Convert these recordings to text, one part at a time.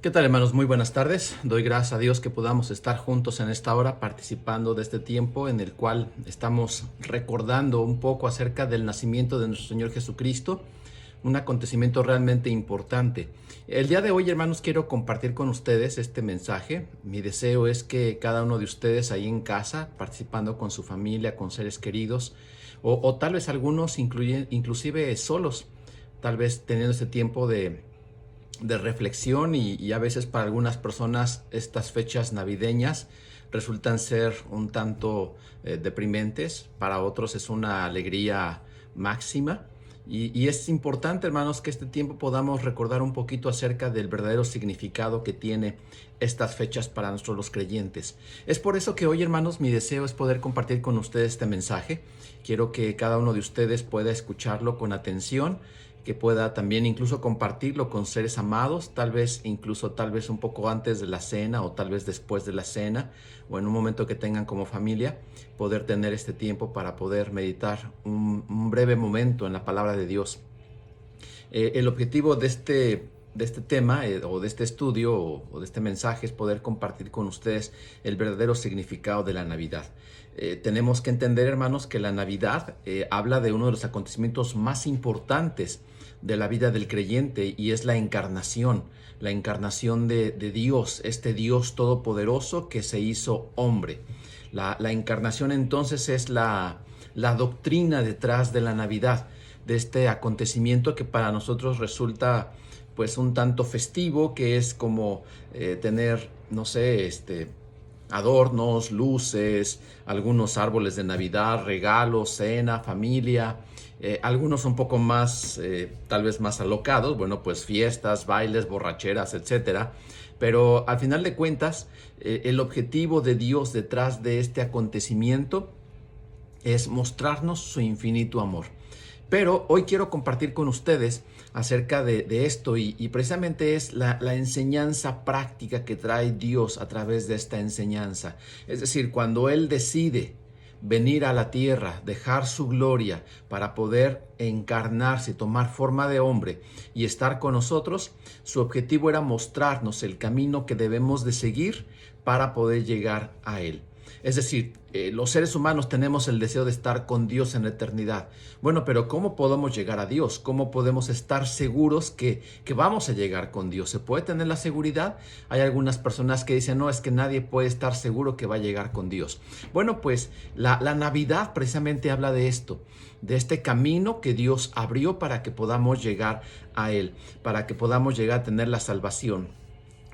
¿Qué tal, hermanos? Muy buenas tardes. Doy gracias a Dios que podamos estar juntos en esta hora participando de este tiempo en el cual estamos recordando un poco acerca del nacimiento de nuestro Señor Jesucristo, un acontecimiento realmente importante. El día de hoy, hermanos, quiero compartir con ustedes este mensaje. Mi deseo es que cada uno de ustedes ahí en casa, participando con su familia, con seres queridos, o tal vez algunos inclusive solos, tal vez teniendo ese tiempo de reflexión y a veces para algunas personas estas fechas navideñas resultan ser un tanto deprimentes, para otros es una alegría máxima y es importante, hermanos, que este tiempo podamos recordar un poquito acerca del verdadero significado que tiene estas fechas para nosotros los creyentes. Es por eso que hoy, hermanos, mi deseo es poder compartir con ustedes este mensaje. Quiero que cada uno de ustedes pueda escucharlo con atención, que pueda también incluso compartirlo con seres amados, tal vez un poco antes de la cena o tal vez después de la cena o en un momento que tengan como familia, poder tener este tiempo para poder meditar un breve momento en la palabra de Dios. El objetivo de este tema o de este estudio o de este mensaje es poder compartir con ustedes el verdadero significado de la Navidad. Tenemos que entender, hermanos, que la Navidad habla de uno de los acontecimientos más importantes de la vida del creyente y es la encarnación de Dios, este Dios todopoderoso que se hizo hombre. La encarnación entonces es la doctrina detrás de la Navidad, de este acontecimiento que para nosotros resulta pues un tanto festivo, que es como tener, no sé, adornos, luces, algunos árboles de Navidad, regalos, cena, familia, algunos un poco más, tal vez más alocados, bueno, pues fiestas, bailes, borracheras, etcétera. Pero al final de cuentas, el objetivo de Dios detrás de este acontecimiento es mostrarnos su infinito amor. Pero hoy quiero compartir con ustedes acerca de esto y precisamente es la enseñanza práctica que trae Dios a través de esta enseñanza. Es decir, cuando Él decide venir a la tierra, dejar su gloria para poder encarnarse, tomar forma de hombre y estar con nosotros, su objetivo era mostrarnos el camino que debemos de seguir para poder llegar a Él. Es decir, los seres humanos tenemos el deseo de estar con Dios en la eternidad. Bueno, pero ¿cómo podemos llegar a Dios? ¿Cómo podemos estar seguros que vamos a llegar con Dios? ¿Se puede tener la seguridad? Hay algunas personas que dicen, no, es que nadie puede estar seguro que va a llegar con Dios. Bueno, pues la Navidad precisamente habla de esto, de este camino que Dios abrió para que podamos llegar a Él, para que podamos llegar a tener la salvación.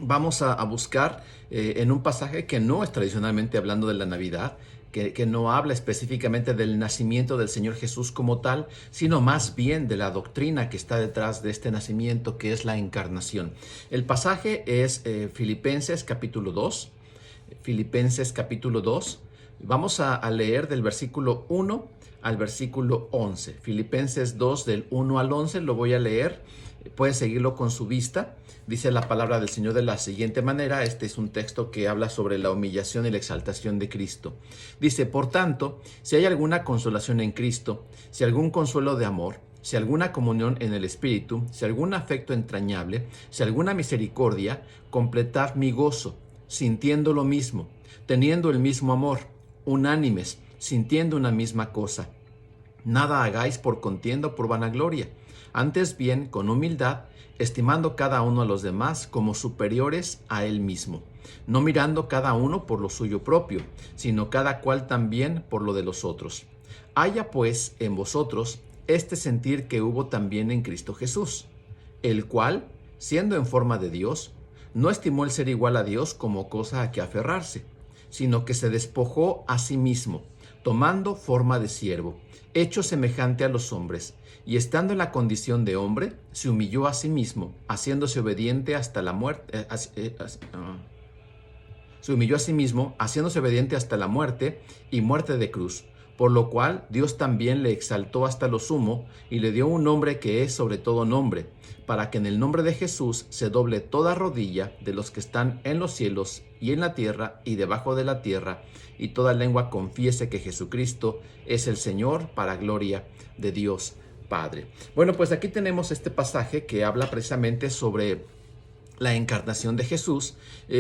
Vamos a buscar en un pasaje que no es tradicionalmente hablando de la Navidad, que no habla específicamente del nacimiento del Señor Jesús como tal, sino más bien de la doctrina que está detrás de este nacimiento, que es la encarnación. El pasaje es Filipenses capítulo 2. Filipenses capítulo 2. Vamos a leer del versículo 1 al versículo 11. Filipenses 2 del 1 al 11 lo voy a leer. Puede seguirlo con su vista. Dice la palabra del Señor de la siguiente manera. Este es un texto que habla sobre la humillación y la exaltación de Cristo. Dice, por tanto, si hay alguna consolación en Cristo, si algún consuelo de amor, si alguna comunión en el Espíritu, si algún afecto entrañable, si alguna misericordia, completad mi gozo, sintiendo lo mismo, teniendo el mismo amor, unánimes, sintiendo una misma cosa. Nada hagáis por contienda o por vanagloria, antes bien con humildad, estimando cada uno a los demás como superiores a él mismo, no mirando cada uno por lo suyo propio, sino cada cual también por lo de los otros. Haya pues en vosotros este sentir que hubo también en Cristo Jesús, el cual, siendo en forma de Dios, no estimó el ser igual a Dios como cosa a que aferrarse, sino que se despojó a sí mismo, tomando forma de siervo, hecho semejante a los hombres, y estando en la condición de hombre, se humilló a sí mismo, haciéndose obediente hasta la muerte. Se humilló a sí mismo, haciéndose obediente hasta la muerte y muerte de cruz. Por lo cual Dios también le exaltó hasta lo sumo y le dio un nombre que es sobre todo nombre, para que en el nombre de Jesús se doble toda rodilla de los que están en los cielos y en la tierra y debajo de la tierra, y toda lengua confiese que Jesucristo es el Señor, para gloria de Dios Padre. Bueno, pues aquí tenemos este pasaje que habla precisamente sobre la encarnación de Jesús,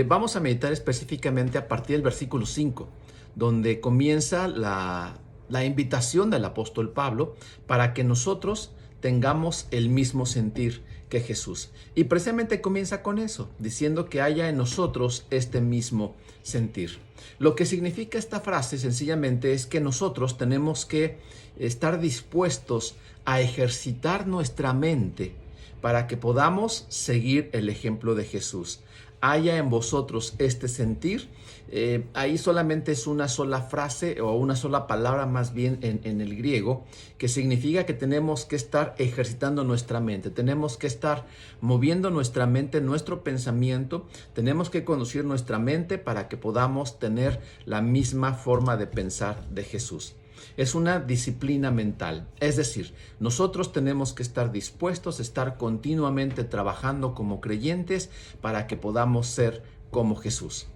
vamos a meditar específicamente a partir del versículo 5, donde comienza la invitación del apóstol Pablo para que nosotros tengamos el mismo sentir que Jesús. Y precisamente comienza con eso, diciendo que haya en nosotros este mismo sentir. Lo que significa esta frase sencillamente es que nosotros tenemos que estar dispuestos a ejercitar nuestra mente para que podamos seguir el ejemplo de Jesús. Haya en vosotros este sentir. Ahí solamente es una sola frase o una sola palabra más bien en el griego, que significa que tenemos que estar ejercitando nuestra mente, tenemos que estar moviendo nuestra mente, nuestro pensamiento, tenemos que conducir nuestra mente para que podamos tener la misma forma de pensar de Jesús. Es una disciplina mental, es decir, nosotros tenemos que estar dispuestos a estar continuamente trabajando como creyentes para que podamos ser como Jesús.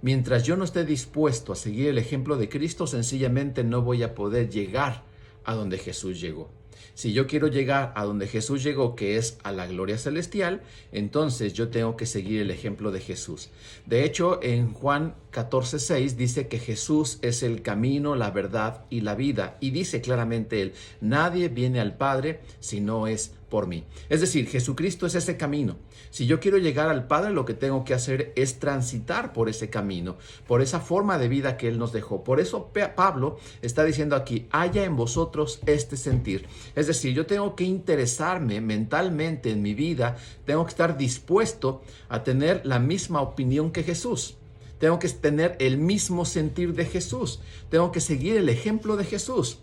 Mientras yo no esté dispuesto a seguir el ejemplo de Cristo, sencillamente no voy a poder llegar a donde Jesús llegó. Si yo quiero llegar a donde Jesús llegó, que es a la gloria celestial, entonces yo tengo que seguir el ejemplo de Jesús. De hecho, en Juan 14:6 dice que Jesús es el camino, la verdad y la vida. Y dice claramente él, nadie viene al Padre si no es por mí. Es decir, Jesucristo es ese camino. Si yo quiero llegar al Padre, lo que tengo que hacer es transitar por ese camino, por esa forma de vida que Él nos dejó. Por eso Pablo está diciendo aquí, haya en vosotros este sentir. Es decir, yo tengo que interesarme mentalmente en mi vida, tengo que estar dispuesto a tener la misma opinión que Jesús. Tengo que tener el mismo sentir de Jesús. Tengo que seguir el ejemplo de Jesús.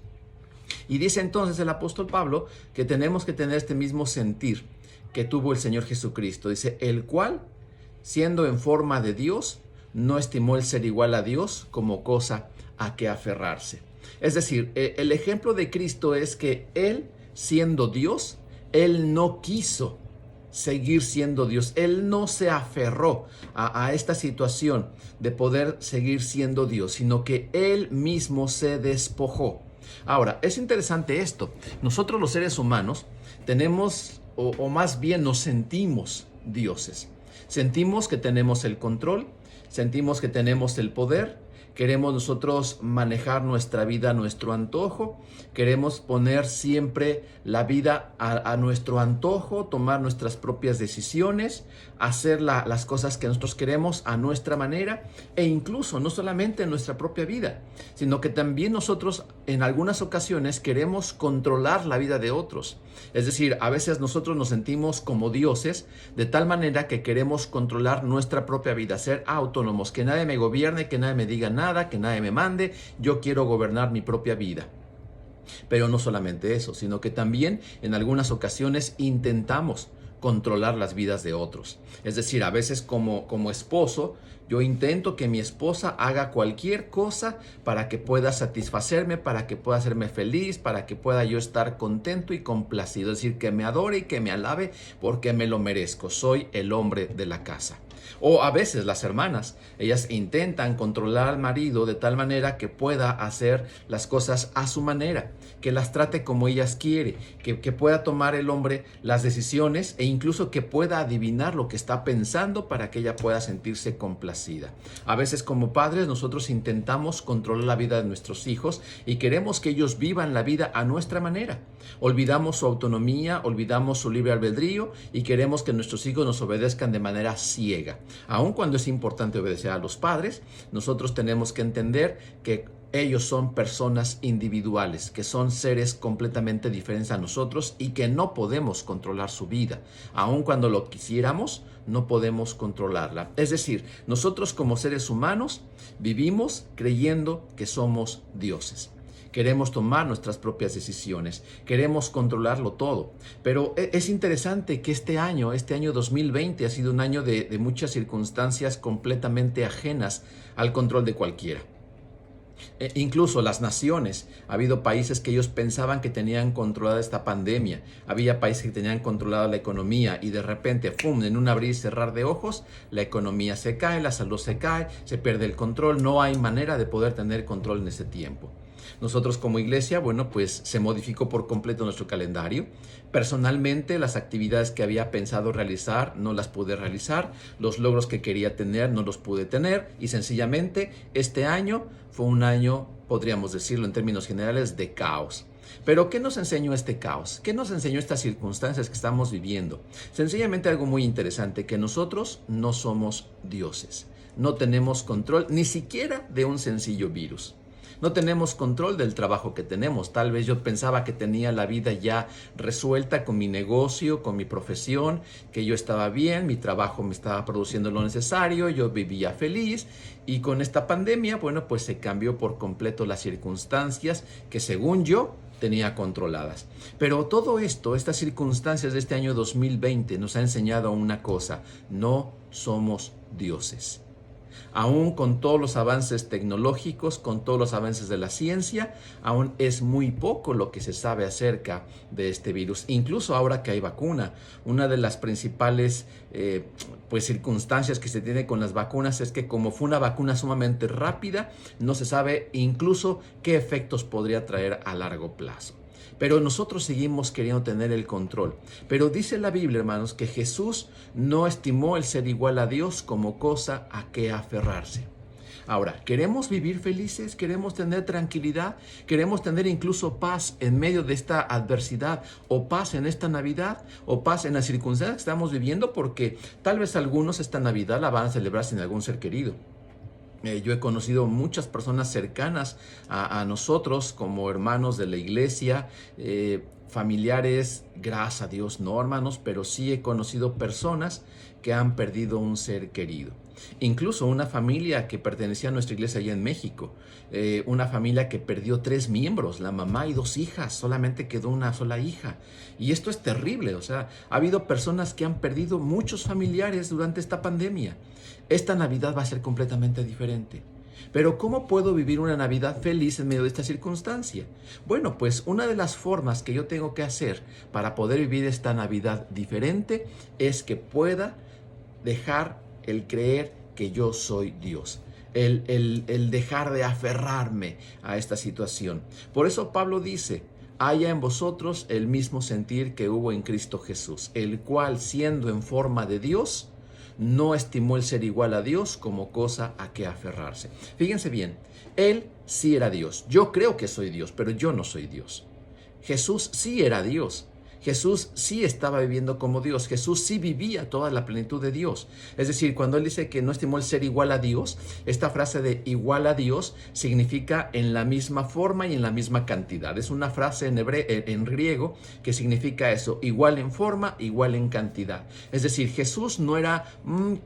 Y dice entonces el apóstol Pablo que tenemos que tener este mismo sentir que tuvo el Señor Jesucristo. Dice, el cual, siendo en forma de Dios, no estimó el ser igual a Dios como cosa a que aferrarse. Es decir, el ejemplo de Cristo es que Él, siendo Dios, Él no quiso seguir siendo Dios. Él no se aferró a esta situación de poder seguir siendo Dios, sino que Él mismo se despojó. Ahora, es interesante esto. Nosotros los seres humanos tenemos, o más bien nos sentimos dioses. Sentimos que tenemos el control, sentimos que tenemos el poder, queremos nosotros manejar nuestra vida a nuestro antojo, queremos poner siempre la vida a nuestro antojo, tomar nuestras propias decisiones, hacer las cosas que nosotros queremos a nuestra manera, e incluso no solamente en nuestra propia vida, sino que también nosotros en algunas ocasiones queremos controlar la vida de otros. Es decir, a veces nosotros nos sentimos como dioses de tal manera que queremos controlar nuestra propia vida, ser autónomos, que nadie me gobierne, que nadie me diga nada, que nadie me mande, yo quiero gobernar mi propia vida. Pero no solamente eso, sino que también en algunas ocasiones intentamos controlar las vidas de otros. Es decir, a veces como esposo, yo intento que mi esposa haga cualquier cosa para que pueda satisfacerme, para que pueda hacerme feliz, para que pueda yo estar contento y complacido. Es decir, que me adore y que me alabe porque me lo merezco. Soy el hombre de la casa. O a veces las hermanas, ellas intentan controlar al marido de tal manera que pueda hacer las cosas a su manera, que las trate como ellas quieren, que pueda tomar el hombre las decisiones e incluso que pueda adivinar lo que está pensando para que ella pueda sentirse complacida. A veces como padres nosotros intentamos controlar la vida de nuestros hijos y queremos que ellos vivan la vida a nuestra manera. Olvidamos su autonomía, olvidamos su libre albedrío y queremos que nuestros hijos nos obedezcan de manera ciega. Aun cuando es importante obedecer a los padres, nosotros tenemos que entender que ellos son personas individuales, que son seres completamente diferentes a nosotros y que no podemos controlar su vida. Aun cuando lo quisiéramos, no podemos controlarla. Es decir, nosotros como seres humanos vivimos creyendo que somos dioses. Queremos tomar nuestras propias decisiones, queremos controlarlo todo. Pero es interesante que este año 2020, ha sido un año de muchas circunstancias completamente ajenas al control de cualquiera. Incluso las naciones, ha habido países que ellos pensaban que tenían controlada esta pandemia, había países que tenían controlada la economía y de repente, ¡pum!, en un abrir y cerrar de ojos, la economía se cae, la salud se cae, se pierde el control, no hay manera de poder tener control en ese tiempo. Nosotros como iglesia, bueno, pues se modificó por completo nuestro calendario. Personalmente, las actividades que había pensado realizar no las pude realizar, los logros que quería tener no los pude tener y sencillamente este año fue un año, podríamos decirlo en términos generales, de caos. Pero ¿qué nos enseñó este caos? ¿Qué nos enseñó estas circunstancias que estamos viviendo? Sencillamente algo muy interesante, que nosotros no somos dioses. No tenemos control ni siquiera de un sencillo virus. No tenemos control del trabajo que tenemos. Tal vez yo pensaba que tenía la vida ya resuelta con mi negocio, con mi profesión, que yo estaba bien, mi trabajo me estaba produciendo lo necesario, yo vivía feliz. Y con esta pandemia, bueno, pues se cambió por completo las circunstancias que según yo tenía controladas. Pero todo esto, estas circunstancias de este año 2020 nos ha enseñado una cosa: no somos dioses. Aún con todos los avances tecnológicos, con todos los avances de la ciencia, aún es muy poco lo que se sabe acerca de este virus. Incluso ahora que hay vacuna, una de las principales circunstancias que se tiene con las vacunas es que como fue una vacuna sumamente rápida, no se sabe incluso qué efectos podría traer a largo plazo. Pero nosotros seguimos queriendo tener el control. Pero dice la Biblia, hermanos, que Jesús no estimó el ser igual a Dios como cosa a que aferrarse. Ahora, ¿queremos vivir felices? ¿Queremos tener tranquilidad? ¿Queremos tener incluso paz en medio de esta adversidad? ¿O paz en esta Navidad? ¿O paz en las circunstancias que estamos viviendo? Porque tal vez algunos esta Navidad la van a celebrar sin algún ser querido. Yo he conocido muchas personas cercanas a nosotros como hermanos de la iglesia, familiares, gracias a Dios, no hermanos, pero sí he conocido personas que han perdido un ser querido. Incluso una familia que pertenecía a nuestra iglesia allá en México, una familia que perdió 3 miembros, la mamá y 2 hijas, solamente quedó una sola hija. Y esto es terrible, o sea, ha habido personas que han perdido muchos familiares durante esta pandemia. Esta Navidad va a ser completamente diferente. Pero ¿cómo puedo vivir una Navidad feliz en medio de esta circunstancia? Bueno, pues una de las formas que yo tengo que hacer para poder vivir esta Navidad diferente es que pueda dejar el creer que yo soy Dios. El dejar de aferrarme a esta situación. Por eso Pablo dice: haya en vosotros el mismo sentir que hubo en Cristo Jesús, el cual, siendo en forma de Dios, no estimó el ser igual a Dios como cosa a que aferrarse. Fíjense bien, Él sí era Dios. Yo creo que soy Dios, pero yo no soy Dios. Jesús sí era Dios. Jesús sí estaba viviendo como Dios. Jesús sí vivía toda la plenitud de Dios. Es decir, cuando Él dice que no estimó el ser igual a Dios, esta frase de igual a Dios significa en la misma forma y en la misma cantidad. Es una frase en griego que significa eso: igual en forma, igual en cantidad. Es decir, Jesús no era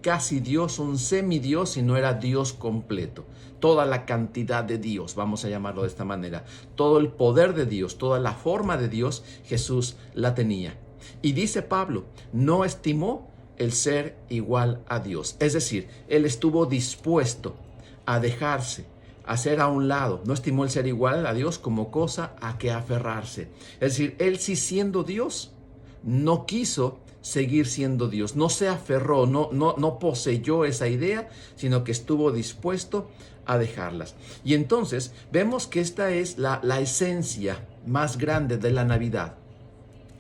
casi Dios, un semidios, sino era Dios completo. Toda la cantidad de Dios, vamos a llamarlo de esta manera, todo el poder de Dios, toda la forma de Dios, Jesús la tenía. Y dice Pablo, no estimó el ser igual a Dios. Es decir, Él estuvo dispuesto a dejarse, a hacer a un lado. No estimó el ser igual a Dios como cosa a que aferrarse. Es decir, Él sí siendo Dios, no quiso seguir siendo Dios. No se aferró, no poseyó esa idea, sino que estuvo dispuesto a dejarlas. Y entonces vemos que esta es la esencia más grande de la Navidad.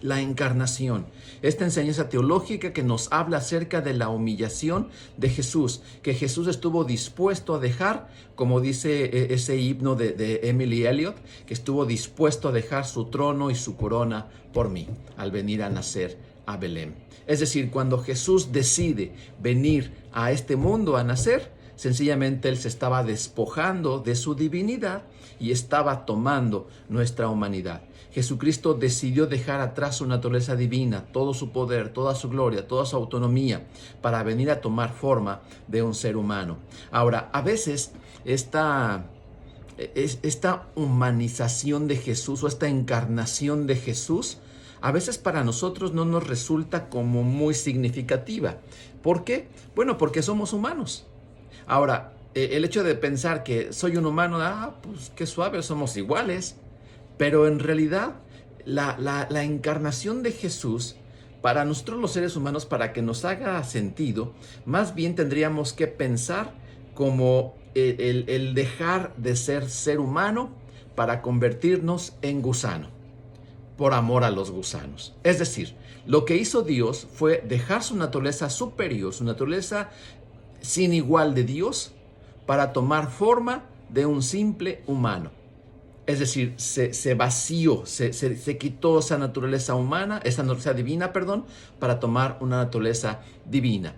La encarnación, esta enseñanza teológica que nos habla acerca de la humillación de Jesús, que Jesús estuvo dispuesto a dejar, como dice ese himno de Emily Elliot, que estuvo dispuesto a dejar su trono y su corona por mí, al venir a nacer a Belén. Es decir, cuando Jesús decide venir a este mundo a nacer, sencillamente Él se estaba despojando de su divinidad y estaba tomando nuestra humanidad. Jesucristo decidió dejar atrás su naturaleza divina, todo su poder, toda su gloria, toda su autonomía, para venir a tomar forma de un ser humano. Ahora, a veces esta humanización de Jesús o esta encarnación de Jesús, a veces para nosotros no nos resulta como muy significativa. ¿Por qué? Bueno, porque somos humanos. Ahora, el hecho de pensar que soy un humano, pues qué suave, somos iguales. Pero en realidad, la encarnación de Jesús, para nosotros los seres humanos, para que nos haga sentido, más bien tendríamos que pensar como el dejar de ser humano para convertirnos en gusano, por amor a los gusanos. Es decir, lo que hizo Dios fue dejar su naturaleza superior, su naturaleza sin igual de Dios, para tomar forma de un simple humano. Es decir, se vació, se quitó esa naturaleza humana, esa naturaleza divina, para tomar una naturaleza divina.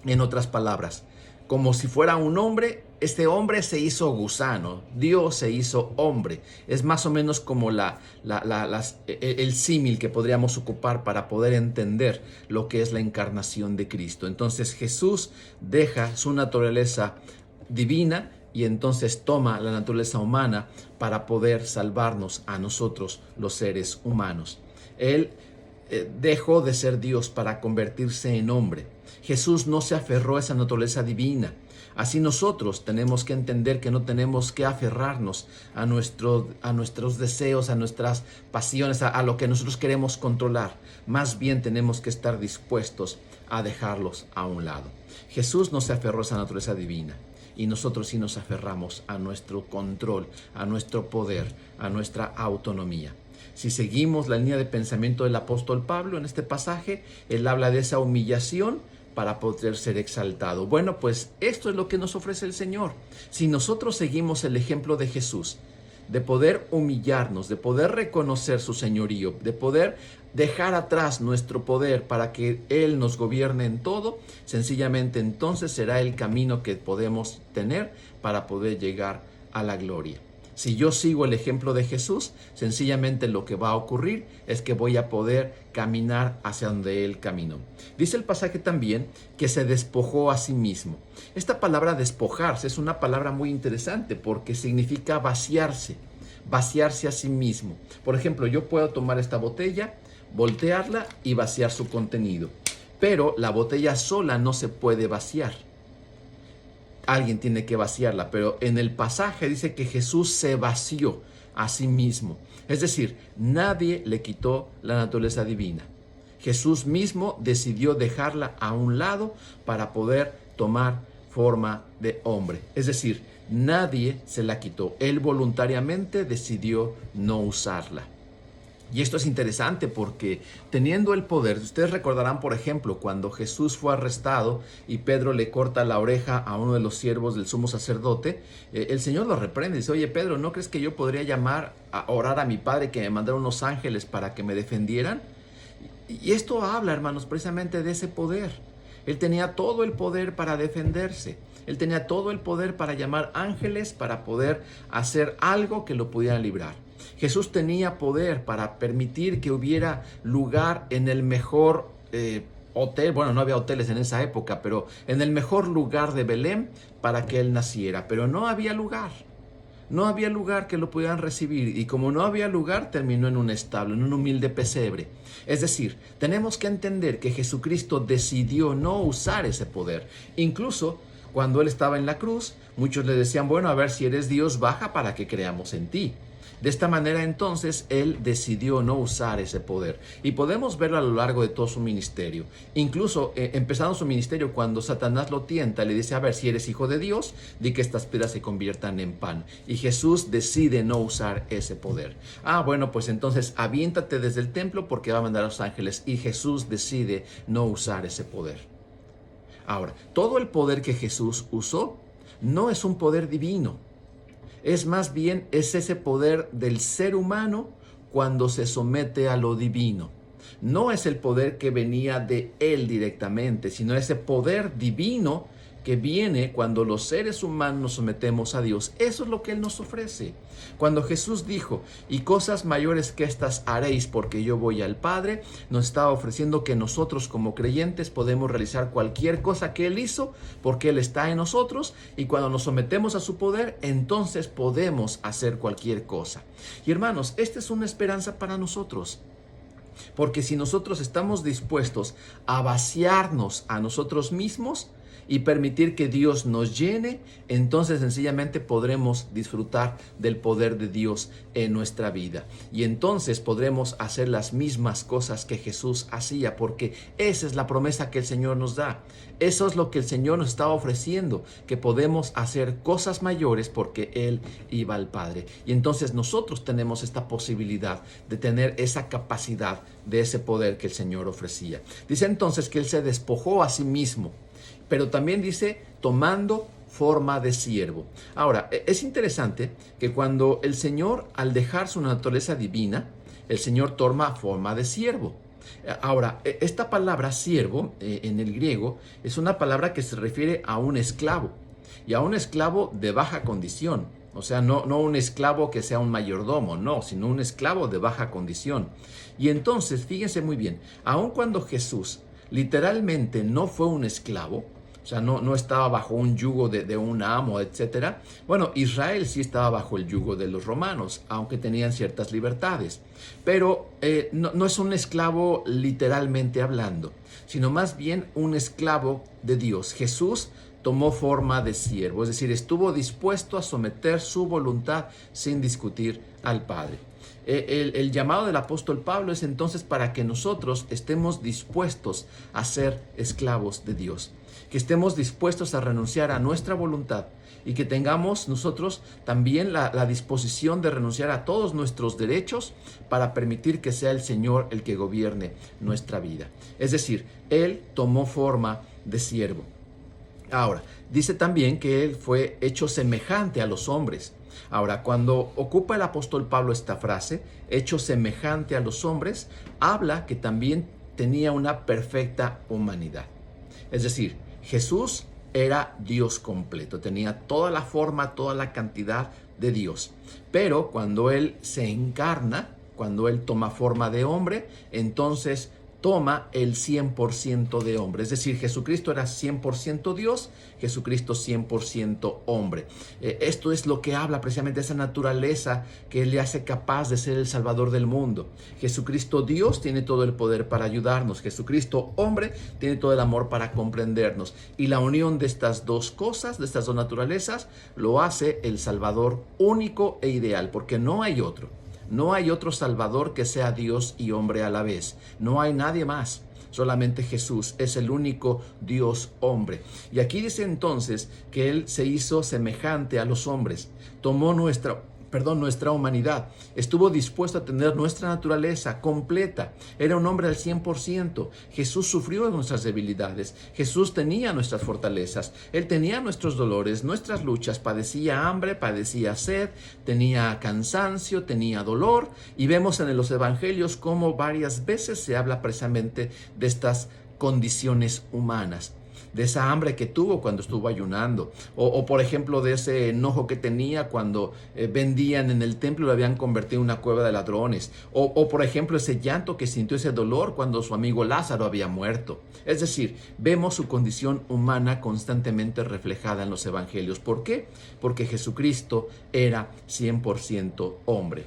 En otras palabras, como si fuera un hombre, este hombre se hizo gusano, Dios se hizo hombre. Es más o menos como el símil que podríamos ocupar para poder entender lo que es la encarnación de Cristo. Entonces Jesús deja su naturaleza divina y entonces toma la naturaleza humana para poder salvarnos a nosotros, los seres humanos. Él dejó de ser Dios para convertirse en hombre. Jesús no se aferró a esa naturaleza divina. Así nosotros tenemos que entender que no tenemos que aferrarnos a nuestros deseos, a nuestras pasiones, a lo que nosotros queremos controlar. Más bien tenemos que estar dispuestos a dejarlos a un lado. Jesús no se aferró a esa naturaleza divina. Y nosotros sí nos aferramos a nuestro control, a nuestro poder, a nuestra autonomía. Si seguimos la línea de pensamiento del apóstol Pablo en este pasaje, él habla de esa humillación para poder ser exaltado. Bueno, pues esto es lo que nos ofrece el Señor. Si nosotros seguimos el ejemplo de Jesús, de poder humillarnos, de poder reconocer su señorío, de poder dejar atrás nuestro poder para que Él nos gobierne en todo, sencillamente entonces será el camino que podemos tener para poder llegar a la gloria. Si yo sigo el ejemplo de Jesús, sencillamente lo que va a ocurrir es que voy a poder caminar hacia donde Él caminó. Dice el pasaje también que se despojó a sí mismo. Esta palabra despojarse es una palabra muy interesante porque significa vaciarse a sí mismo. Por ejemplo, yo puedo tomar esta botella, voltearla y vaciar su contenido. Pero la botella sola no se puede vaciar. Alguien tiene que vaciarla, pero en el pasaje dice que Jesús se vació a sí mismo. Es decir, nadie le quitó la naturaleza divina. Jesús mismo decidió dejarla a un lado para poder tomar forma de hombre. Es decir, nadie se la quitó. Él voluntariamente decidió no usarla. Y esto es interesante porque teniendo el poder, ustedes recordarán, por ejemplo, cuando Jesús fue arrestado y Pedro le corta la oreja a uno de los siervos del sumo sacerdote, el Señor lo reprende y dice: oye, Pedro, ¿no crees que yo podría llamar a orar a mi Padre que me mandara unos ángeles para que me defendieran? Y esto habla, hermanos, precisamente de ese poder. Él tenía todo el poder para defenderse. Él tenía todo el poder para llamar ángeles para poder hacer algo que lo pudiera librar. Jesús tenía poder para permitir que hubiera lugar en el mejor hotel, bueno, no había hoteles en esa época, pero en el mejor lugar de Belén para que él naciera, pero no había lugar. No había lugar que lo pudieran recibir y como no había lugar, terminó en un establo, en un humilde pesebre. Es decir, tenemos que entender que Jesucristo decidió no usar ese poder. Incluso cuando él estaba en la cruz, muchos le decían: bueno, a ver, si eres Dios, baja para que creamos en ti. De esta manera entonces él decidió no usar ese poder y podemos verlo a lo largo de todo su ministerio. Incluso empezando su ministerio, cuando Satanás lo tienta, le dice: a ver, si eres hijo de Dios, di que estas piedras se conviertan en pan. Y Jesús decide no usar ese poder. Bueno, pues entonces aviéntate desde el templo porque va a mandar a los ángeles, y Jesús decide no usar ese poder. Ahora, todo el poder que Jesús usó no es un poder divino. Es más bien ese poder del ser humano cuando se somete a lo divino. No es el poder que venía de él directamente, sino ese poder divino que viene cuando los seres humanos nos sometemos a Dios. Eso es lo que Él nos ofrece. Cuando Jesús dijo: y cosas mayores que estas haréis porque yo voy al Padre, nos está ofreciendo que nosotros como creyentes podemos realizar cualquier cosa que Él hizo porque Él está en nosotros, y cuando nos sometemos a su poder, entonces podemos hacer cualquier cosa. Y hermanos, esta es una esperanza para nosotros. Porque si nosotros estamos dispuestos a vaciarnos a nosotros mismos, y permitir que Dios nos llene, entonces sencillamente podremos disfrutar del poder de Dios en nuestra vida. Y entonces podremos hacer las mismas cosas que Jesús hacía, porque esa es la promesa que el Señor nos da. Eso es lo que el Señor nos está ofreciendo, que podemos hacer cosas mayores porque Él iba al Padre. Y entonces nosotros tenemos esta posibilidad de tener esa capacidad de ese poder que el Señor ofrecía. Dice entonces que Él se despojó a sí mismo, pero también dice tomando forma de siervo. Ahora, es interesante que cuando el Señor, al dejar su naturaleza divina, el Señor toma forma de siervo. Ahora, esta palabra siervo en el griego es una palabra que se refiere a un esclavo, y a un esclavo de baja condición. O sea, no un esclavo que sea un mayordomo, no, sino un esclavo de baja condición. Y entonces, fíjense muy bien, aun cuando Jesús literalmente no fue un esclavo, o sea, no estaba bajo un yugo de un amo, etcétera. Bueno, Israel sí estaba bajo el yugo de los romanos, aunque tenían ciertas libertades. Pero no es un esclavo literalmente hablando, sino más bien un esclavo de Dios. Jesús tomó forma de siervo, es decir, estuvo dispuesto a someter su voluntad sin discutir al Padre. El llamado del apóstol Pablo es entonces para que nosotros estemos dispuestos a ser esclavos de Dios, que estemos dispuestos a renunciar a nuestra voluntad y que tengamos nosotros también la disposición de renunciar a todos nuestros derechos para permitir que sea el Señor el que gobierne nuestra vida. Es decir, Él tomó forma de siervo. Ahora, dice también que Él fue hecho semejante a los hombres. Ahora, cuando ocupa el apóstol Pablo esta frase, hecho semejante a los hombres, habla que también tenía una perfecta humanidad. Es decir, Jesús era Dios completo, tenía toda la forma, toda la cantidad de Dios. Pero cuando Él se encarna, cuando Él toma forma de hombre, entonces toma el 100% de hombre. Es decir, Jesucristo era 100% Dios, Jesucristo 100% hombre. Esto es lo que habla precisamente de esa naturaleza que le hace capaz de ser el Salvador del mundo. Jesucristo Dios tiene todo el poder para ayudarnos. Jesucristo hombre tiene todo el amor para comprendernos. Y la unión de estas dos cosas, de estas dos naturalezas, lo hace el Salvador único e ideal, porque no hay otro. No hay otro Salvador que sea Dios y hombre a la vez. No hay nadie más. Solamente Jesús es el único Dios hombre. Y aquí dice entonces que Él se hizo semejante a los hombres. Tomó nuestra humanidad. Estuvo dispuesto a tener nuestra naturaleza completa. Era un hombre al 100%. Jesús sufrió nuestras debilidades. Jesús tenía nuestras fortalezas. Él tenía nuestros dolores, nuestras luchas. Padecía hambre, padecía sed, tenía cansancio, tenía dolor. Y vemos en los evangelios cómo varias veces se habla precisamente de estas condiciones humanas, de esa hambre que tuvo cuando estuvo ayunando, o por ejemplo de ese enojo que tenía cuando vendían en el templo y lo habían convertido en una cueva de ladrones, o por ejemplo ese llanto que sintió, ese dolor cuando su amigo Lázaro había muerto. Es decir, vemos su condición humana constantemente reflejada en los evangelios. ¿Por qué? Porque Jesucristo era 100% hombre.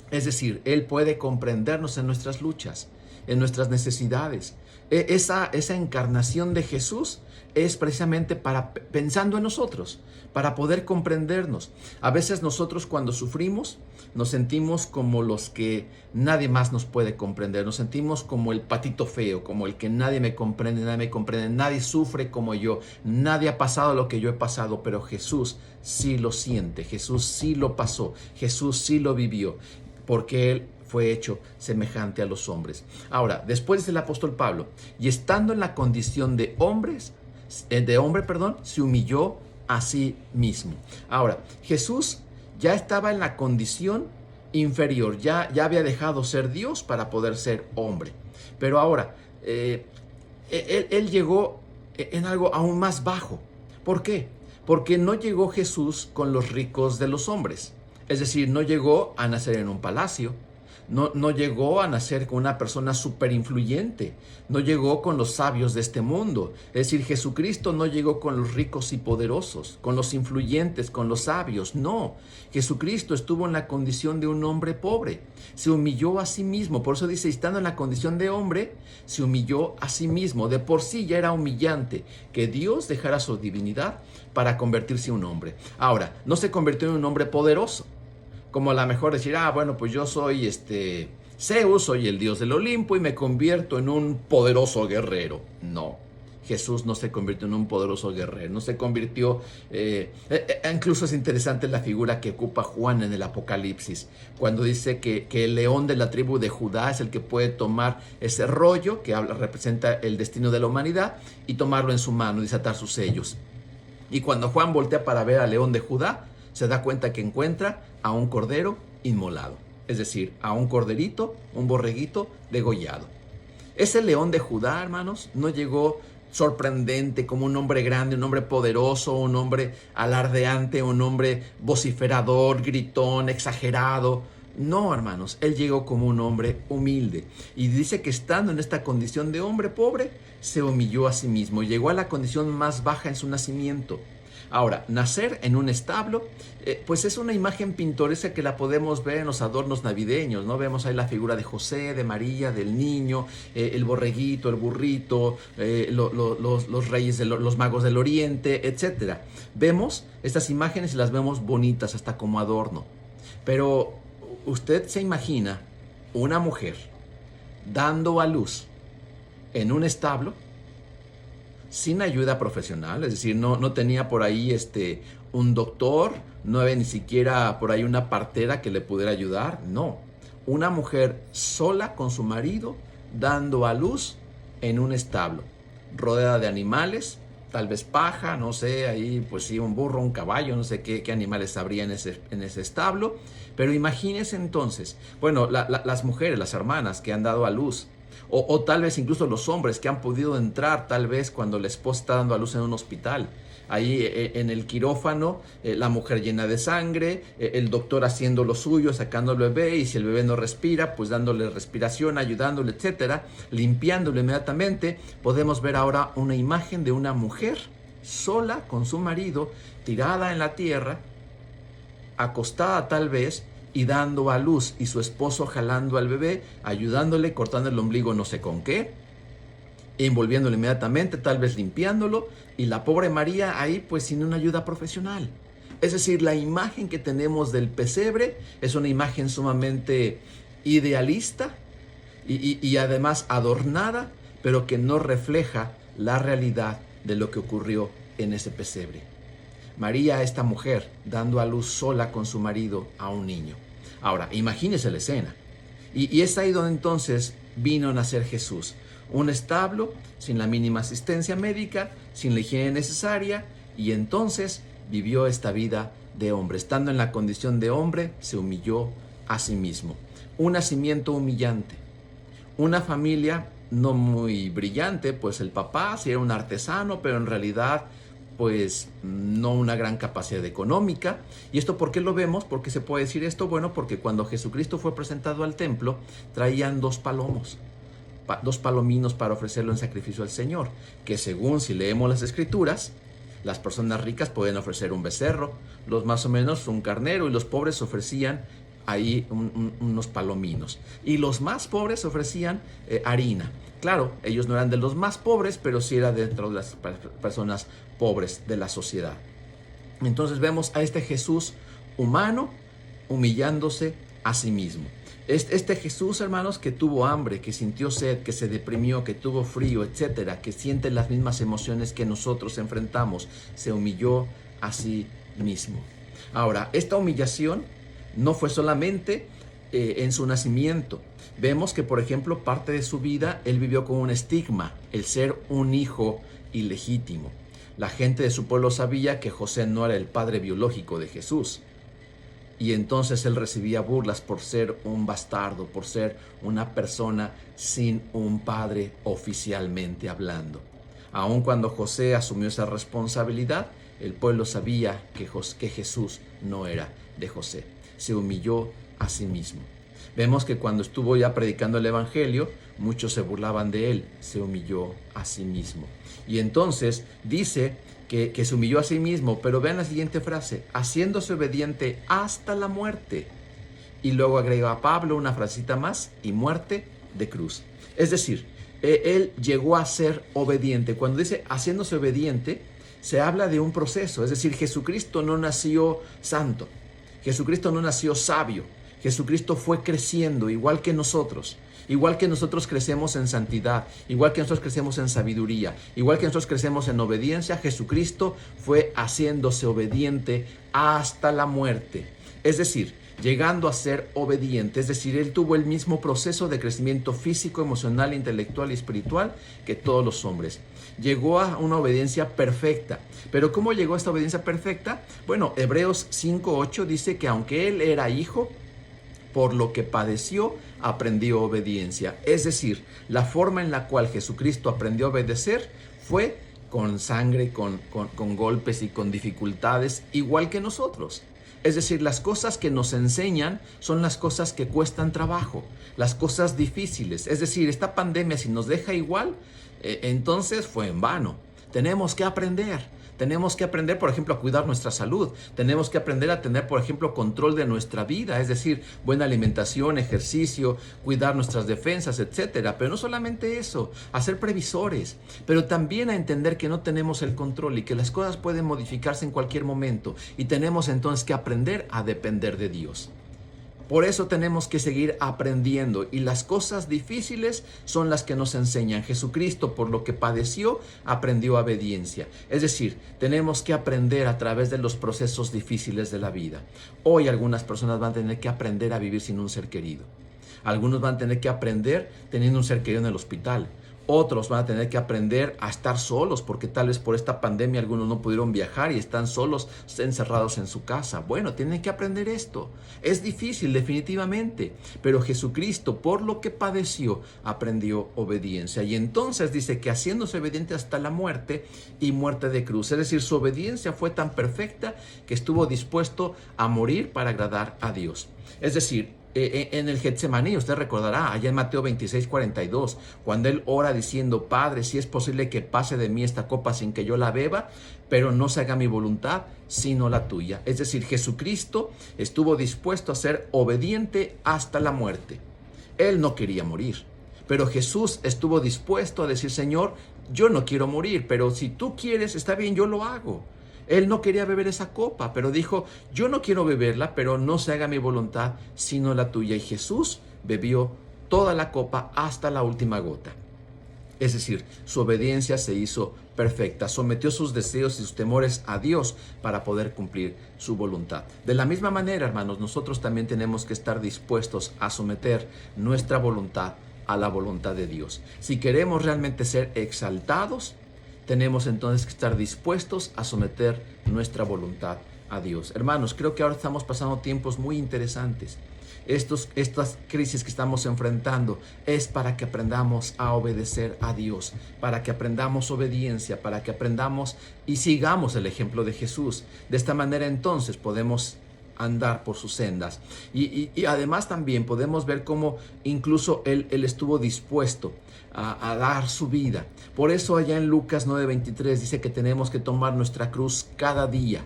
Es decir, Él puede comprendernos en nuestras luchas, en nuestras necesidades. Esa encarnación de Jesús es precisamente pensando en nosotros, para poder comprendernos. A veces nosotros cuando sufrimos nos sentimos como los que nadie más nos puede comprender. Nos sentimos como el patito feo, como el que nadie me comprende, nadie sufre como yo, nadie ha pasado lo que yo he pasado, pero Jesús sí lo siente, Jesús sí lo pasó, Jesús sí lo vivió, porque Él fue hecho semejante a los hombres. Ahora, después dice el apóstol Pablo, y estando en la condición de hombre, se humilló a sí mismo. Ahora, Jesús ya estaba en la condición inferior, ya había dejado ser Dios para poder ser hombre. Pero ahora, él llegó en algo aún más bajo. ¿Por qué? Porque no llegó Jesús con los ricos de los hombres. Es decir, no llegó a nacer en un palacio, no llegó a nacer con una persona súper influyente, no llegó con los sabios de este mundo. Es decir, Jesucristo no llegó con los ricos y poderosos, con los influyentes, con los sabios, no. Jesucristo estuvo en la condición de un hombre pobre, se humilló a sí mismo, por eso dice, estando en la condición de hombre, se humilló a sí mismo. De por sí ya era humillante que Dios dejara su divinidad para convertirse en un hombre. Ahora, no se convirtió en un hombre poderoso, como a lo mejor decir, bueno, pues yo soy Zeus, soy el dios del Olimpo y me convierto en un poderoso guerrero. No, Jesús no se convirtió en un poderoso guerrero, no se convirtió, incluso es interesante la figura que ocupa Juan en el Apocalipsis, cuando dice que el león de la tribu de Judá es el que puede tomar ese rollo que representa el destino de la humanidad y tomarlo en su mano y desatar sus sellos. Y cuando Juan voltea para ver al león de Judá, se da cuenta que encuentra a un cordero inmolado, es decir, a un corderito, un borreguito degollado. Ese león de Judá, hermanos, no llegó sorprendente como un hombre grande, un hombre poderoso, un hombre alardeante, un hombre vociferador, gritón, exagerado. No, hermanos, él llegó como un hombre humilde. Y dice que estando en esta condición de hombre pobre, se humilló a sí mismo, llegó a la condición más baja en su nacimiento. Ahora, nacer en un establo, pues es una imagen pintoresca que la podemos ver en los adornos navideños, ¿no? Vemos ahí la figura de José, de María, del niño, el borreguito, el burrito, los reyes, los magos del oriente, etc. Vemos estas imágenes y las vemos bonitas hasta como adorno. Pero usted se imagina una mujer dando a luz en un establo, sin ayuda profesional, es decir, no tenía por ahí un doctor, no había ni siquiera por ahí una partera que le pudiera ayudar, no. Una mujer sola con su marido dando a luz en un establo, rodeada de animales, tal vez paja, no sé, ahí pues sí, un burro, un caballo, no sé qué animales habría en ese establo, pero imagínense entonces, bueno, las mujeres, las hermanas que han dado a luz, o tal vez incluso los hombres que han podido entrar tal vez cuando la esposa está dando a luz en un hospital. Ahí en el quirófano, la mujer llena de sangre, el doctor haciendo lo suyo, sacando al bebé, y si el bebé no respira, pues dándole respiración, ayudándole, etcétera, limpiándolo inmediatamente. Podemos ver ahora una imagen de una mujer sola con su marido, tirada en la tierra, acostada tal vez, y dando a luz, y su esposo jalando al bebé, ayudándole, cortando el ombligo no sé con qué, envolviéndolo inmediatamente, tal vez limpiándolo, y la pobre María ahí pues sin una ayuda profesional. Es decir, la imagen que tenemos del pesebre es una imagen sumamente idealista y además adornada, pero que no refleja la realidad de lo que ocurrió en ese pesebre. María, esta mujer, dando a luz sola con su marido a un niño. Ahora, imagínese la escena. Y es ahí donde entonces vino a nacer Jesús. Un establo, sin la mínima asistencia médica, sin la higiene necesaria, y entonces vivió esta vida de hombre. Estando en la condición de hombre, se humilló a sí mismo. Un nacimiento humillante. Una familia no muy brillante, pues el papá sí era un artesano, pero en realidad pues no una gran capacidad económica. ¿Y esto por qué lo vemos? ¿Por qué se puede decir esto? Bueno, porque cuando Jesucristo fue presentado al templo, traían dos palominos para ofrecerlo en sacrificio al Señor, que según si leemos las Escrituras, las personas ricas pueden ofrecer un becerro, los más o menos un carnero, y los pobres ofrecían ahí unos palominos. Y los más pobres ofrecían harina. Claro, ellos no eran de los más pobres, pero sí era dentro de las personas pobres de la sociedad. Entonces vemos a este Jesús humano humillándose a sí mismo. Este Jesús, hermanos, que tuvo hambre, que sintió sed, que se deprimió, que tuvo frío, etcétera, que siente las mismas emociones que nosotros enfrentamos, se humilló a sí mismo. Ahora, esta humillación no fue solamente en su nacimiento. Vemos que, por ejemplo, parte de su vida él vivió con un estigma, el ser un hijo ilegítimo. La gente de su pueblo sabía que José no era el padre biológico de Jesús. Y entonces él recibía burlas por ser un bastardo, por ser una persona sin un padre oficialmente hablando. Aun cuando José asumió esa responsabilidad, el pueblo sabía que Jesús no era de José. Se humilló a sí mismo. Vemos que cuando estuvo ya predicando el Evangelio, muchos se burlaban de él, se humilló a sí mismo. Y entonces dice que se humilló a sí mismo, pero vean la siguiente frase, haciéndose obediente hasta la muerte. Y luego agrega a Pablo una frasita más, y muerte de cruz. Es decir, él llegó a ser obediente. Cuando dice haciéndose obediente, se habla de un proceso. Es decir, Jesucristo no nació santo, Jesucristo no nació sabio, Jesucristo fue creciendo igual que nosotros. Igual que nosotros crecemos en santidad, igual que nosotros crecemos en sabiduría, igual que nosotros crecemos en obediencia, Jesucristo fue haciéndose obediente hasta la muerte. Es decir, llegando a ser obediente, es decir, él tuvo el mismo proceso de crecimiento físico, emocional, intelectual y espiritual que todos los hombres. Llegó a una obediencia perfecta. ¿Pero cómo llegó a esta obediencia perfecta? Bueno, Hebreos 5:8 dice que aunque él era hijo, por lo que padeció, aprendió obediencia. Es decir, la forma en la cual Jesucristo aprendió a obedecer fue con sangre, con golpes y con dificultades, igual que nosotros. Es decir, las cosas que nos enseñan son las cosas que cuestan trabajo, las cosas difíciles. Es decir, esta pandemia si nos deja igual, entonces fue en vano. Tenemos que aprender. Tenemos que aprender, por ejemplo, a cuidar nuestra salud. Tenemos que aprender a tener, por ejemplo, control de nuestra vida, es decir, buena alimentación, ejercicio, cuidar nuestras defensas, etcétera. Pero no solamente eso, a ser previsores, pero también a entender que no tenemos el control y que las cosas pueden modificarse en cualquier momento y tenemos entonces que aprender a depender de Dios. Por eso tenemos que seguir aprendiendo y las cosas difíciles son las que nos enseñan. Jesucristo, por lo que padeció, aprendió obediencia. Es decir, tenemos que aprender a través de los procesos difíciles de la vida. Hoy algunas personas van a tener que aprender a vivir sin un ser querido. Algunos van a tener que aprender teniendo un ser querido en el hospital. Otros van a tener que aprender a estar solos porque tal vez por esta pandemia algunos no pudieron viajar y están solos, encerrados en su casa. Bueno, tienen que aprender esto. Es difícil definitivamente, pero Jesucristo por lo que padeció aprendió obediencia. Y entonces dice que haciéndose obediente hasta la muerte y muerte de cruz. Es decir, su obediencia fue tan perfecta que estuvo dispuesto a morir para agradar a Dios. Es decir, en el Getsemaní, usted recordará, allá en Mateo 26:42, cuando él ora diciendo, Padre, si es posible que pase de mí esta copa sin que yo la beba, pero no se haga mi voluntad, sino la tuya. Es decir, Jesucristo estuvo dispuesto a ser obediente hasta la muerte. Él no quería morir, pero Jesús estuvo dispuesto a decir, Señor, yo no quiero morir, pero si tú quieres, está bien, yo lo hago. Él no quería beber esa copa, pero dijo, yo no quiero beberla, pero no se haga mi voluntad, sino la tuya. Y Jesús bebió toda la copa hasta la última gota. Es decir, su obediencia se hizo perfecta, sometió sus deseos y sus temores a Dios para poder cumplir su voluntad. De la misma manera, hermanos, nosotros también tenemos que estar dispuestos a someter nuestra voluntad a la voluntad de Dios. Si queremos realmente ser exaltados, tenemos entonces que estar dispuestos a someter nuestra voluntad a Dios. Hermanos, creo que ahora estamos pasando tiempos muy interesantes. Estas crisis que estamos enfrentando es para que aprendamos a obedecer a Dios, para que aprendamos obediencia, para que aprendamos y sigamos el ejemplo de Jesús. De esta manera entonces podemos andar por sus sendas. Y además también podemos ver cómo incluso él estuvo dispuesto a dar su vida. Por eso allá en Lucas 9:23 dice que tenemos que tomar nuestra cruz cada día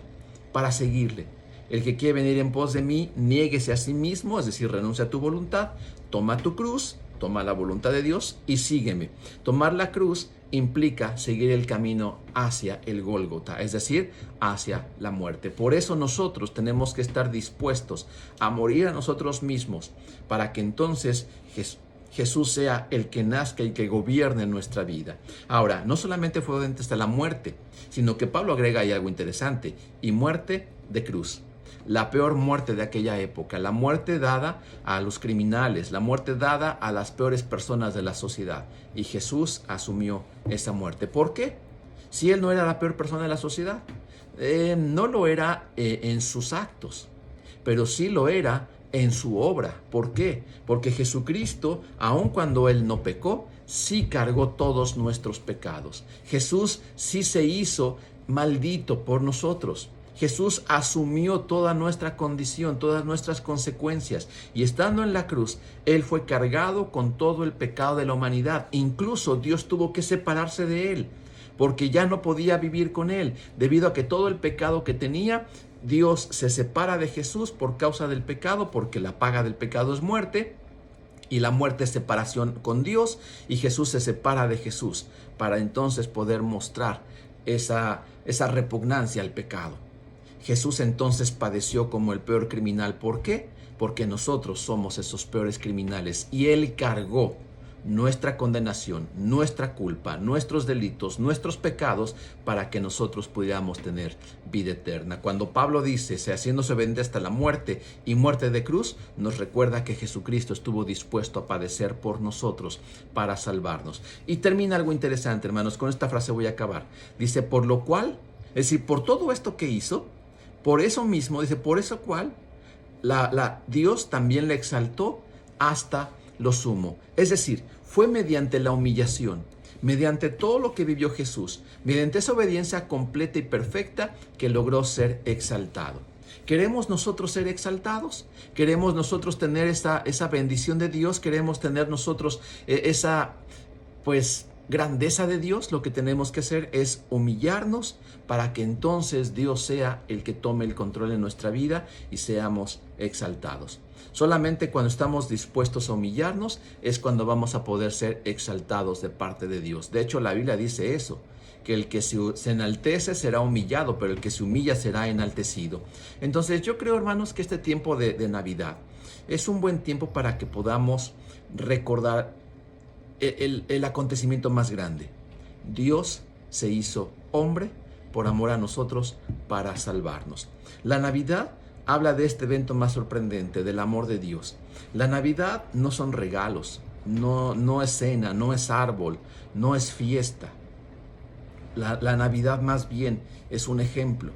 para seguirle. El que quiere venir en pos de mí, niéguese a sí mismo, es decir, renuncia a tu voluntad, toma tu cruz, toma la voluntad de Dios y sígueme. Tomar la cruz implica seguir el camino hacia el Gólgota, es decir, hacia la muerte. Por eso nosotros tenemos que estar dispuestos a morir a nosotros mismos para que entonces Jesús sea el que nazca y que gobierne nuestra vida. Ahora, no solamente fue obediente hasta la muerte, sino que Pablo agrega ahí algo interesante, y muerte de cruz. La peor muerte de aquella época, la muerte dada a los criminales, la muerte dada a las peores personas de la sociedad. Y Jesús asumió esa muerte. ¿Por qué? Si él no era la peor persona de la sociedad, no lo era en sus actos, pero sí lo era en su obra. ¿Por qué? Porque Jesucristo, aun cuando él no pecó, sí cargó todos nuestros pecados. Jesús sí se hizo maldito por nosotros. Jesús asumió toda nuestra condición, todas nuestras consecuencias, y estando en la cruz, Él fue cargado con todo el pecado de la humanidad. Incluso Dios tuvo que separarse de Él, porque ya no podía vivir con Él, debido a que todo el pecado que tenía, Dios se separa de Jesús por causa del pecado, porque la paga del pecado es muerte, y la muerte es separación con Dios, y Jesús se separa de Jesús, para entonces poder mostrar esa repugnancia al pecado. Jesús entonces padeció como el peor criminal. ¿Por qué? Porque nosotros somos esos peores criminales, y Él cargó nuestra condenación, nuestra culpa, nuestros delitos, nuestros pecados, para que nosotros pudiéramos tener vida eterna. Cuando Pablo dice, haciéndose obediente hasta la muerte y muerte de cruz, nos recuerda que Jesucristo estuvo dispuesto a padecer por nosotros para salvarnos. Y termina algo interesante, hermanos, con esta frase voy a acabar. Dice, por lo cual, es decir, por todo esto que hizo, por eso mismo, dice, por eso cual, Dios también le exaltó hasta lo sumo. Es decir, fue mediante la humillación, mediante todo lo que vivió Jesús, mediante esa obediencia completa y perfecta, que logró ser exaltado. ¿Queremos nosotros ser exaltados? ¿Queremos nosotros tener esa bendición de Dios? ¿Queremos tener nosotros esa, grandeza de Dios? Lo que tenemos que hacer es humillarnos, para que entonces Dios sea el que tome el control en nuestra vida y seamos exaltados. Solamente cuando estamos dispuestos a humillarnos es cuando vamos a poder ser exaltados de parte de Dios. De hecho, la Biblia dice eso, que el que se enaltece será humillado, pero el que se humilla será enaltecido. Entonces yo creo, hermanos, que este tiempo de Navidad es un buen tiempo para que podamos recordar el acontecimiento más grande. Dios se hizo hombre por amor a nosotros, para salvarnos. La Navidad habla de este evento más sorprendente, del amor de Dios. La Navidad no son regalos, no es cena, no es árbol, no es fiesta. La Navidad más bien es un ejemplo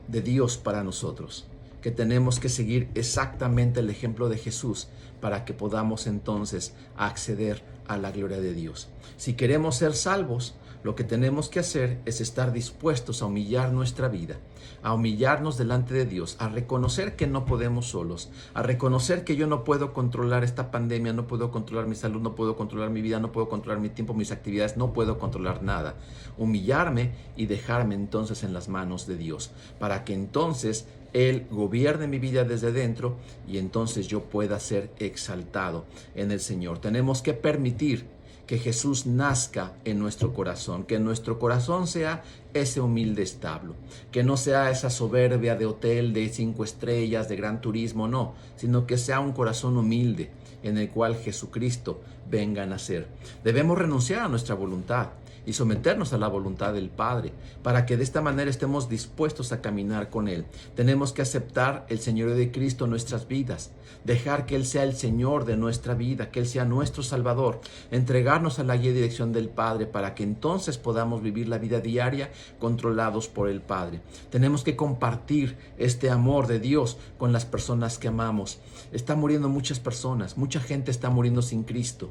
de Dios para nosotros, que tenemos que seguir exactamente el ejemplo de Jesús para que podamos entonces acceder a la gloria de Dios. Si queremos ser salvos, lo que tenemos que hacer es estar dispuestos a humillar nuestra vida, a humillarnos delante de Dios, a reconocer que no podemos solos, a reconocer que yo no puedo controlar esta pandemia, no puedo controlar mi salud, no puedo controlar mi vida, no puedo controlar mi tiempo, mis actividades, no puedo controlar nada. Humillarme y dejarme entonces en las manos de Dios, para que entonces Él gobierne mi vida desde dentro y entonces yo pueda ser exaltado en el Señor. Tenemos que permitir que Jesús nazca en nuestro corazón, que nuestro corazón sea ese humilde establo, que no sea esa soberbia de hotel de 5 estrellas, de gran turismo, no, sino que sea un corazón humilde en el cual Jesucristo venga a nacer. Debemos renunciar a nuestra voluntad y someternos a la voluntad del Padre, para que de esta manera estemos dispuestos a caminar con Él. Tenemos que aceptar el señorío de Cristo en nuestras vidas, dejar que Él sea el Señor de nuestra vida, que Él sea nuestro Salvador, entregarnos a la guía y dirección del Padre, para que entonces podamos vivir la vida diaria controlados por el Padre. Tenemos que compartir este amor de Dios con las personas que amamos. Están muriendo muchas personas, mucha gente está muriendo sin Cristo.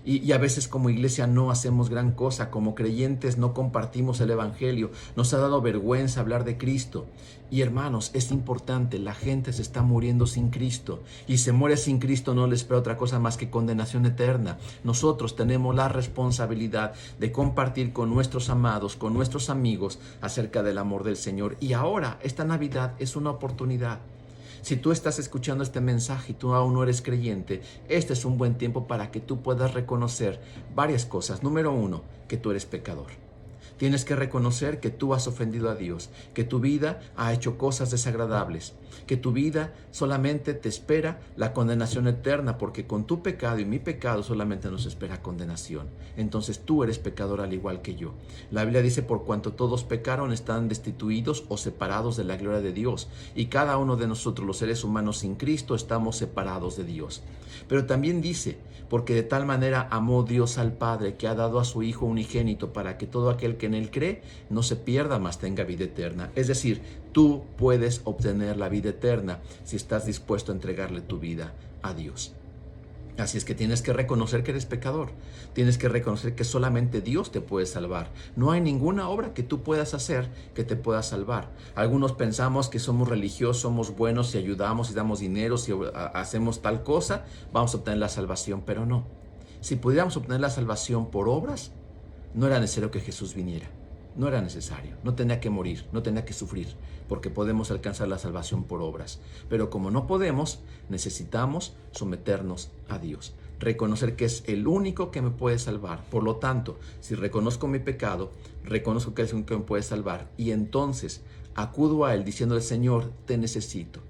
Y a veces como iglesia no hacemos gran cosa, como creyentes no compartimos el evangelio, nos ha dado vergüenza hablar de Cristo. Y hermanos, es importante, la gente se está muriendo sin Cristo, y se muere sin Cristo no les espera otra cosa más que condenación eterna. Nosotros tenemos la responsabilidad de compartir con nuestros amados, con nuestros amigos, acerca del amor del Señor. Y ahora, esta Navidad es una oportunidad. Si tú estás escuchando este mensaje y tú aún no eres creyente, este es un buen tiempo para que tú puedas reconocer varias cosas. Número 1, que tú eres pecador. Tienes que reconocer que tú has ofendido a Dios, que tu vida ha hecho cosas desagradables, que tu vida solamente te espera la condenación eterna, porque con tu pecado y mi pecado solamente nos espera condenación. Entonces tú eres pecador al igual que yo. La Biblia dice, por cuanto todos pecaron, están destituidos o separados de la gloria de Dios. Y cada uno de nosotros, los seres humanos sin Cristo, estamos separados de Dios. Pero también dice, porque de tal manera amó Dios al Padre, que ha dado a su Hijo unigénito, para que todo aquel que en Él cree no se pierda, mas tenga vida eterna. Es decir, tú puedes obtener la vida eterna si estás dispuesto a entregarle tu vida a Dios. Así es que tienes que reconocer que eres pecador. Tienes que reconocer que solamente Dios te puede salvar. No hay ninguna obra que tú puedas hacer que te pueda salvar. Algunos pensamos que somos religiosos, somos buenos, si ayudamos, si damos dinero, si hacemos tal cosa, vamos a obtener la salvación, pero no. Si pudiéramos obtener la salvación por obras, no era necesario que Jesús viniera. No era necesario, no tenía que morir, no tenía que sufrir, porque podemos alcanzar la salvación por obras. Pero como no podemos, necesitamos someternos a Dios, reconocer que es el único que me puede salvar. Por lo tanto, si reconozco mi pecado, reconozco que es el único que me puede salvar, y entonces acudo a Él diciéndole: Señor, te necesito.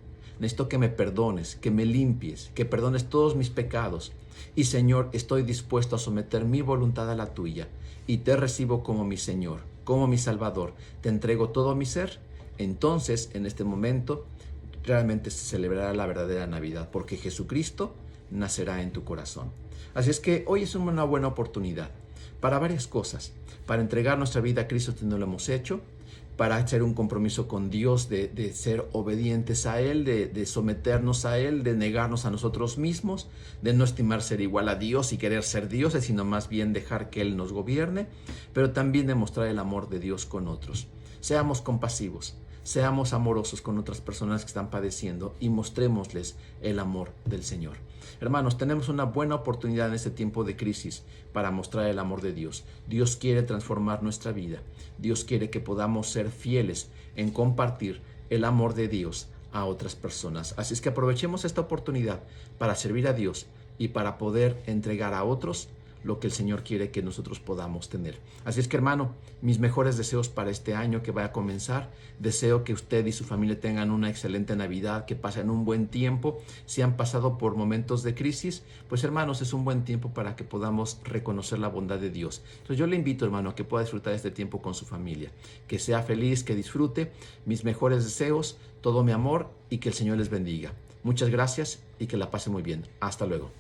Necesito que me perdones, que me limpies, que perdones todos mis pecados. Y Señor, estoy dispuesto a someter mi voluntad a la tuya, y te recibo como mi Señor, como mi Salvador. Te entrego todo mi ser. Entonces, en este momento, realmente se celebrará la verdadera Navidad, porque Jesucristo nacerá en tu corazón. Así es que hoy es una buena oportunidad para varias cosas: para entregar nuestra vida a Cristo si no lo hemos hecho, para hacer un compromiso con Dios de ser obedientes a Él, de someternos a Él, de negarnos a nosotros mismos, de no estimar ser igual a Dios y querer ser dioses, sino más bien dejar que Él nos gobierne, pero también de mostrar el amor de Dios con otros. Seamos compasivos, seamos amorosos con otras personas que están padeciendo y mostrémosles el amor del Señor. Hermanos, tenemos una buena oportunidad en este tiempo de crisis para mostrar el amor de Dios. Dios quiere transformar nuestra vida. Dios quiere que podamos ser fieles en compartir el amor de Dios a otras personas. Así es que aprovechemos esta oportunidad para servir a Dios y para poder entregar a otros lo que el Señor quiere que nosotros podamos tener. Así es que, hermano, mis mejores deseos para este año que va a comenzar. Deseo que usted y su familia tengan una excelente Navidad, que pasen un buen tiempo. Si han pasado por momentos de crisis, pues, hermanos, es un buen tiempo para que podamos reconocer la bondad de Dios. Entonces yo le invito, hermano, a que pueda disfrutar este tiempo con su familia, que sea feliz, que disfrute. Mis mejores deseos, todo mi amor, y que el Señor les bendiga. Muchas gracias y que la pase muy bien. Hasta luego.